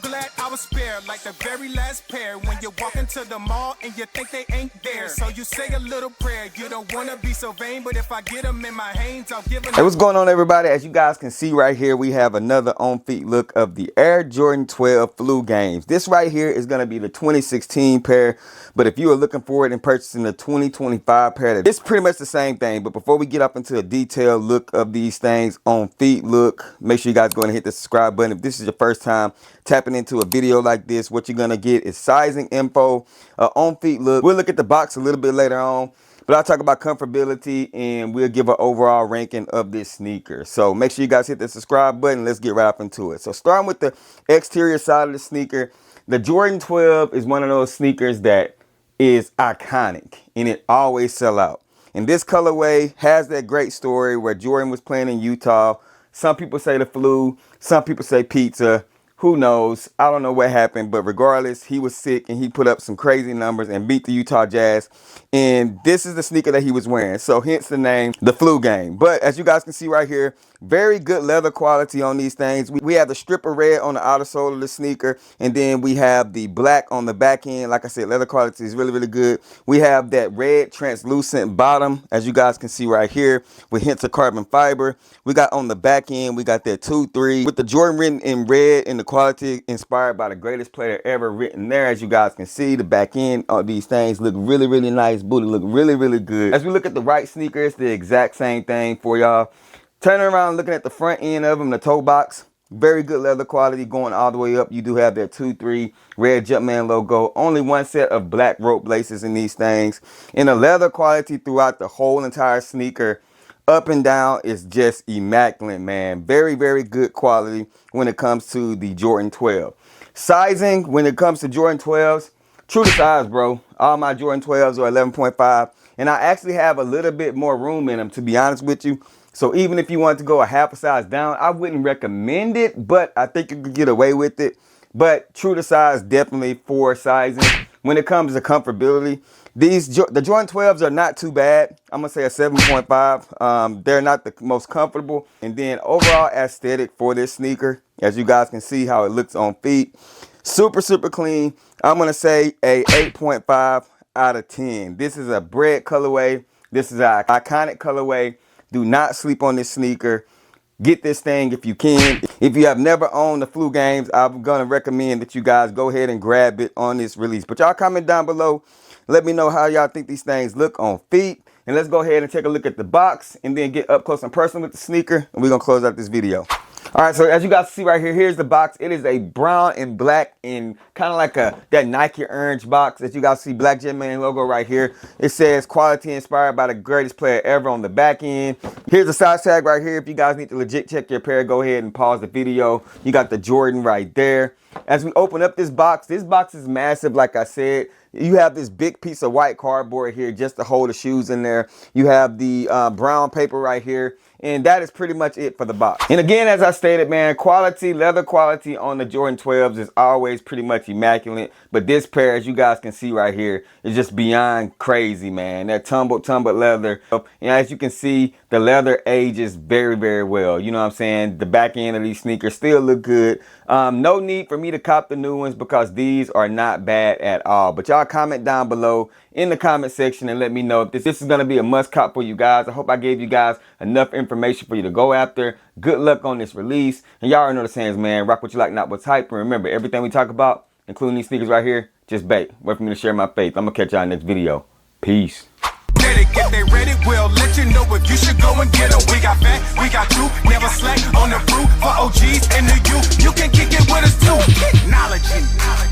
glad I was spared, like the very last pair. When you walk into the mall and you think they ain't there, so you say a little prayer. You don't wanna be so vain, but if I get them in my hands, I'll give them. Hey, what's going on, everybody? As you guys can see right here, we have another on-feet look of the Air Jordan 12 Flu Games. This right here is going to be the 2016 pair, but if you are looking forward and purchasing the 2025 pair, it's pretty much the same thing. But before we get up into a detailed look of these things on feet look, make sure you guys go ahead and hit the subscribe button. If this is your first time tapping into a video like this, what you're going to get is sizing info, on feet look. We'll look at the box a little bit later on, but I'll talk about comfortability and we'll give an overall ranking of this sneaker. So make sure you guys hit the subscribe button. Let's get right up into it. So starting with the exterior side of the sneaker, the Jordan 12 is one of those sneakers that is iconic and it always sell out. And this colorway has that great story where Jordan was playing in Utah. Some people say the flu, some people say pizza. Who knows? I don't know what happened, but regardless, he was sick and he put up some crazy numbers and beat the Utah Jazz. And this is the sneaker that he was wearing. So hence the name, the Flu Game. But as you guys can see right here, very good leather quality on these things. We have the strip of red on the outer sole of the sneaker. And then we have the black on the back end. Like I said, leather quality is really, really good. We have that red translucent bottom, as you guys can see right here, with hints of carbon fiber. We got on the back end, we got that 2-3 with the Jordan written in red and the quality inspired by the greatest player ever written there. As you guys can see, the back end of these things look really, really nice. Booty look really, really good. As we look at the right sneaker, it's the exact same thing for y'all. Turning around, looking at the front end of them, the toe box, very good leather quality going all the way up. You do have that 2-3 red Jumpman logo. Only one set of black rope laces in these things. And the leather quality throughout the whole entire sneaker, up and down, is just immaculate, man. Very, very good quality when it comes to the Jordan 12. Sizing, when it comes to Jordan 12s, true to size, bro. All my Jordan 12s are 11.5. And I actually have a little bit more room in them, to be honest with you. So even if you wanted to go a half a size down, I wouldn't recommend it, but I think you could get away with it. But true to size, definitely for sizing. When it comes to comfortability, the Jordan 12s are not too bad. I'm gonna say a 7.5. They're not the most comfortable. And then overall aesthetic for this sneaker, as you guys can see how it looks on feet, super, super clean. I'm gonna say a 8.5 out of 10. This is a bread colorway. This is an iconic colorway. Do not sleep on this sneaker. Get this thing if you can. If you have never owned the Flu Games, I'm going to recommend that you guys go ahead and grab it on this release. But y'all comment down below. Let me know how y'all think these things look on feet. And let's go ahead and take a look at the box and then get up close and personal with the sneaker. And we're going to close out this video. All right, so as you guys see right here, here's the box. It is a brown and black and kind of like that Nike orange box. As you guys see, Black Jumpman logo right here. It says quality inspired by the greatest player ever on the back end. Here's the size tag right here. If you guys need to legit check your pair, go ahead and pause the video. You got the Jordan right there. As we open up this box is massive. Like I said, you have this big piece of white cardboard here just to hold the shoes in there. You have the brown paper right here. And that is pretty much it for the box. And again, as I stated, man, quality, leather quality on the Jordan 12s is always pretty much immaculate. But this pair, as you guys can see right here, is just beyond crazy, man. That tumbled leather. And as you can see, the leather ages very, very well. You know what I'm saying? The back end of these sneakers still look good. No need for me to cop the new ones because these are not bad at all. But y'all comment down below in the comment section and let me know if this is going to be a must cop for you guys. I hope I gave you guys enough information for you to go after. Good luck on this release. And y'all already know the sayings, man. Rock what you like, not what's hype. And remember, everything we talk about, including these sneakers right here, just bait. Wait for me to share my faith. I'm going to catch y'all in the next video. Peace. If they ready, we'll let you know if you should go and get them. We got fat, we got you, never slack on the fruit for OGs and the youth. You can kick it with us too. Technology.